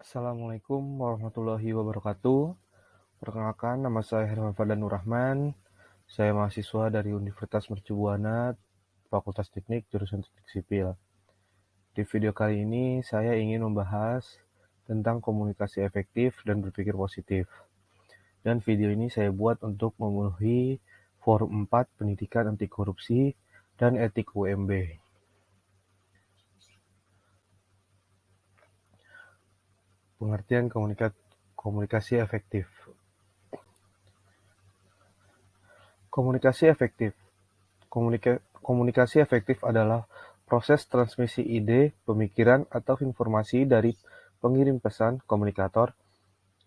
Assalamualaikum warahmatullahi wabarakatuh. Perkenalkan, nama saya Herman Fadanur Rahman. Saya mahasiswa dari Universitas Mercu Buana, Fakultas Teknik, jurusan Teknik Sipil. Di video kali ini, saya ingin membahas tentang komunikasi efektif dan berpikir positif. Dan video ini saya buat untuk memenuhi Forum 4 Pendidikan Anti Korupsi dan Etik UMB. Pengertian komunikasi efektif. Komunikasi efektif. Komunikasi efektif adalah proses transmisi ide, pemikiran, atau informasi dari pengirim pesan (komunikator)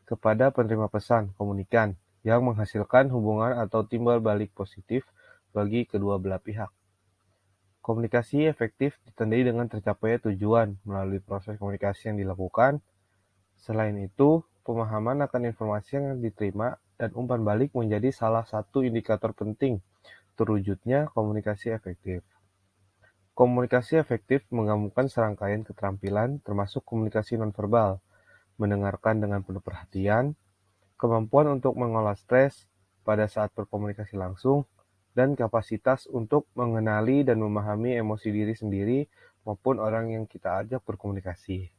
kepada penerima pesan (komunikan) yang menghasilkan hubungan atau timbal balik positif bagi kedua belah pihak. Komunikasi efektif ditandai dengan tercapainya tujuan melalui proses komunikasi yang dilakukan. Selain itu, pemahaman akan informasi yang diterima dan umpan balik menjadi salah satu indikator penting terwujudnya komunikasi efektif. Komunikasi efektif menggabungkan serangkaian keterampilan termasuk komunikasi nonverbal, mendengarkan dengan penuh perhatian, kemampuan untuk mengolah stres pada saat berkomunikasi langsung, dan kapasitas untuk mengenali dan memahami emosi diri sendiri maupun orang yang kita ajak berkomunikasi.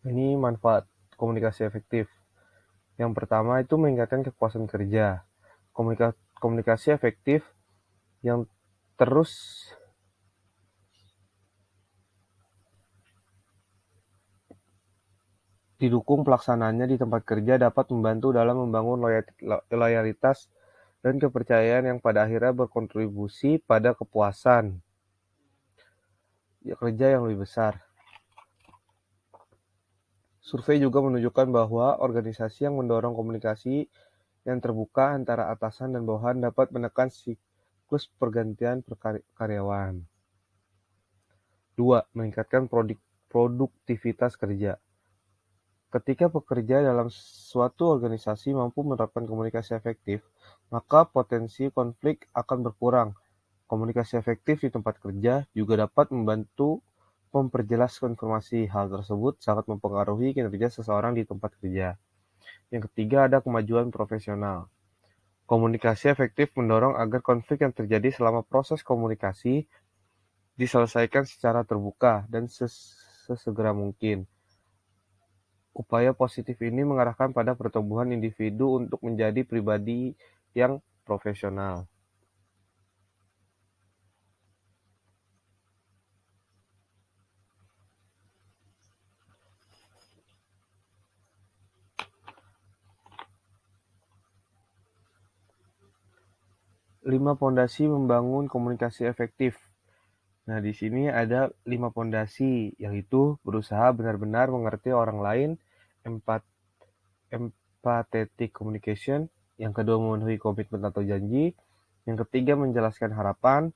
Ini manfaat komunikasi efektif. Yang pertama itu meningkatkan kepuasan kerja. Komunikasi efektif yang terus didukung pelaksanaannya di tempat kerja dapat membantu dalam membangun loyalitas dan kepercayaan yang pada akhirnya berkontribusi pada kepuasan kerja yang lebih besar. Survei juga menunjukkan bahwa organisasi yang mendorong komunikasi yang terbuka antara atasan dan bawahan dapat menekan siklus pergantian karyawan. 2. Meningkatkan produktivitas kerja. Ketika pekerja dalam suatu organisasi mampu menerapkan komunikasi efektif, maka potensi konflik akan berkurang. Komunikasi efektif di tempat kerja juga dapat membantu memperjelas informasi. Hal tersebut sangat mempengaruhi kinerja seseorang di tempat kerja. Yang ketiga, ada kemajuan profesional. Komunikasi efektif mendorong agar konflik yang terjadi selama proses komunikasi diselesaikan secara terbuka dan sesegera mungkin. Upaya positif ini mengarahkan pada pertumbuhan individu untuk menjadi pribadi yang profesional. Lima pondasi membangun komunikasi efektif. Nah, di sini ada 5 pondasi, yaitu berusaha benar-benar mengerti orang lain, empathetic communication, yang kedua memenuhi komitmen atau janji, yang ketiga menjelaskan harapan,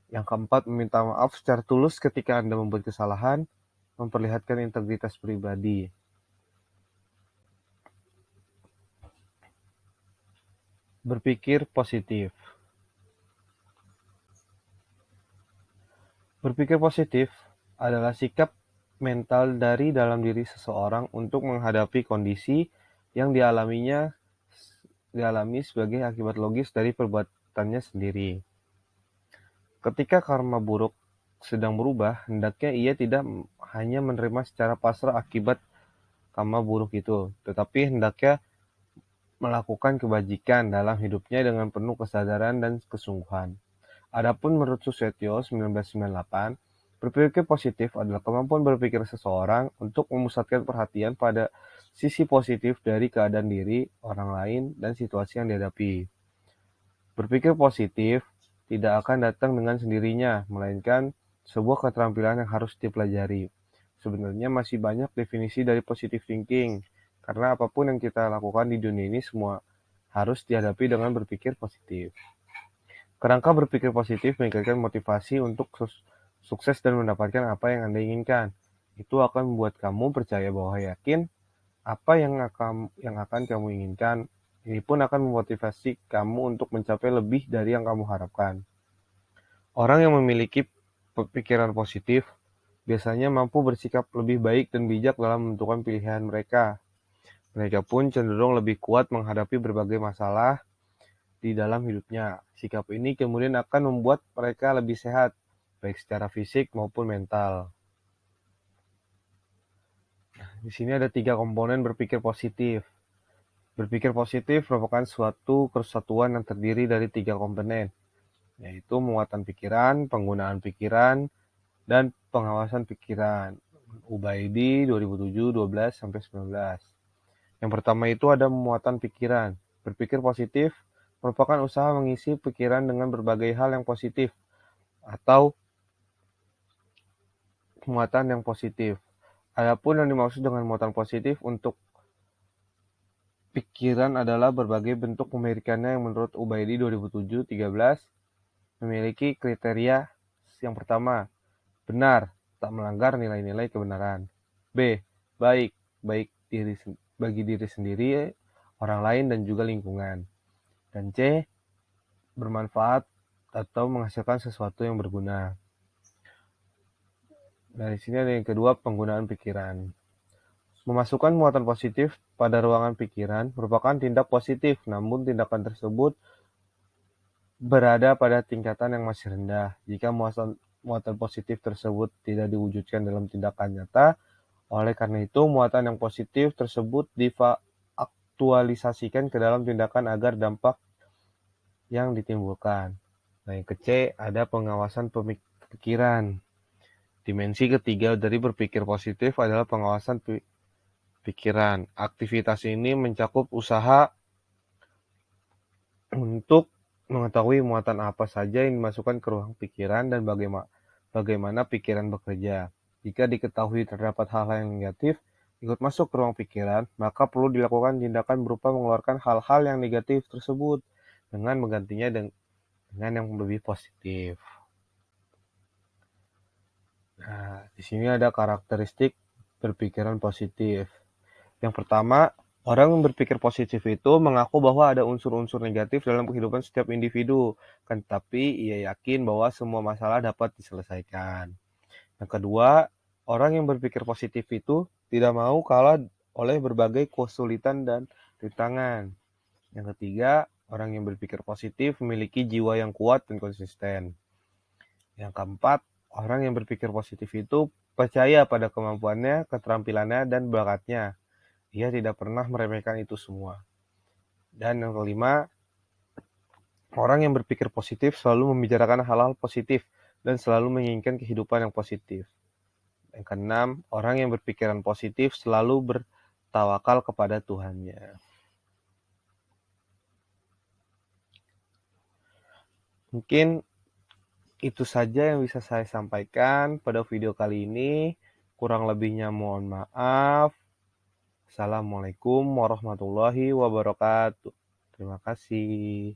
yang keempat meminta maaf secara tulus ketika Anda membuat kesalahan, memperlihatkan integritas pribadi. Berpikir positif. Berpikir positif adalah sikap mental dari dalam diri seseorang untuk menghadapi kondisi yang dialami sebagai akibat logis dari perbuatannya sendiri. Ketika karma buruk sedang berubah, hendaknya ia tidak hanya menerima secara pasrah akibat karma buruk itu, tetapi hendaknya melakukan kebajikan dalam hidupnya dengan penuh kesadaran dan kesungguhan. Adapun menurut Susetio 1998, berpikir positif adalah kemampuan berpikir seseorang untuk memusatkan perhatian pada sisi positif dari keadaan diri, orang lain, dan situasi yang dihadapi. Berpikir positif tidak akan datang dengan sendirinya, melainkan sebuah keterampilan yang harus dipelajari. Sebenarnya masih banyak definisi dari positive thinking, karena apapun yang kita lakukan di dunia ini semua harus dihadapi dengan berpikir positif. Kerangka berpikir positif meningkatkan motivasi untuk sukses dan mendapatkan apa yang Anda inginkan. Itu akan membuat kamu percaya bahwa yakin apa yang akan kamu inginkan. Ini pun akan memotivasi kamu untuk mencapai lebih dari yang kamu harapkan. Orang yang memiliki pikiran positif biasanya mampu bersikap lebih baik dan bijak dalam menentukan pilihan mereka. Mereka pun cenderung lebih kuat menghadapi berbagai masalah di dalam hidupnya. Sikap ini kemudian akan membuat mereka lebih sehat, baik secara fisik maupun mental. Di sini ada 3 komponen berpikir positif. Berpikir positif merupakan suatu kesatuan yang terdiri dari 3 komponen, yaitu muatan pikiran, penggunaan pikiran, dan pengawasan pikiran. Ubaidi 2007, 12 sampai 19. Yang pertama itu ada muatan pikiran. Berpikir positif merupakan usaha mengisi pikiran dengan berbagai hal yang positif atau muatan yang positif. Adapun yang dimaksud dengan muatan positif untuk pikiran adalah berbagai bentuk pemilikannya yang menurut Ubaidi 2007, 13 memiliki kriteria. Yang pertama, benar, tak melanggar nilai-nilai kebenaran. B. Baik, baik bagi diri sendiri, orang lain, dan juga lingkungan. Dan C. Bermanfaat atau menghasilkan sesuatu yang berguna. Dari sini ada yang kedua, penggunaan pikiran. Memasukkan muatan positif pada ruangan pikiran merupakan tindak positif, namun tindakan tersebut berada pada tingkatan yang masih rendah. Jika muatan positif tersebut tidak diwujudkan dalam tindakan nyata, oleh karena itu muatan yang positif tersebut diaktualisasikan ke dalam tindakan agar dampak yang ditimbulkan. Nah, yang C ada pengawasan pikiran. Dimensi ketiga dari berpikir positif adalah pengawasan pikiran. Aktivitas ini mencakup usaha untuk mengetahui muatan apa saja yang dimasukkan ke ruang pikiran dan bagaimana pikiran bekerja. Jika diketahui terdapat hal-hal yang negatif ikut masuk ke ruang pikiran, maka perlu dilakukan tindakan berupa mengeluarkan hal-hal yang negatif tersebut dengan menggantinya dengan yang lebih positif. Nah, di sini ada karakteristik berpikiran positif. Yang pertama, orang yang berpikir positif itu mengaku bahwa ada unsur-unsur negatif dalam kehidupan setiap individu, kan tapi ia yakin bahwa semua masalah dapat diselesaikan. Yang kedua, orang yang berpikir positif itu tidak mau kalah oleh berbagai kesulitan dan rintangan. Yang ketiga, orang yang berpikir positif memiliki jiwa yang kuat dan konsisten. Yang keempat, orang yang berpikir positif itu percaya pada kemampuannya, keterampilannya, dan bakatnya. Ia tidak pernah meremehkan itu semua. Dan yang kelima, orang yang berpikir positif selalu membicarakan hal-hal positif dan selalu menginginkan kehidupan yang positif. Yang keenam, orang yang berpikiran positif selalu bertawakal kepada Tuhannya. Mungkin itu saja yang bisa saya sampaikan pada video kali ini. Kurang lebihnya mohon maaf. Assalamualaikum warahmatullahi wabarakatuh. Terima kasih.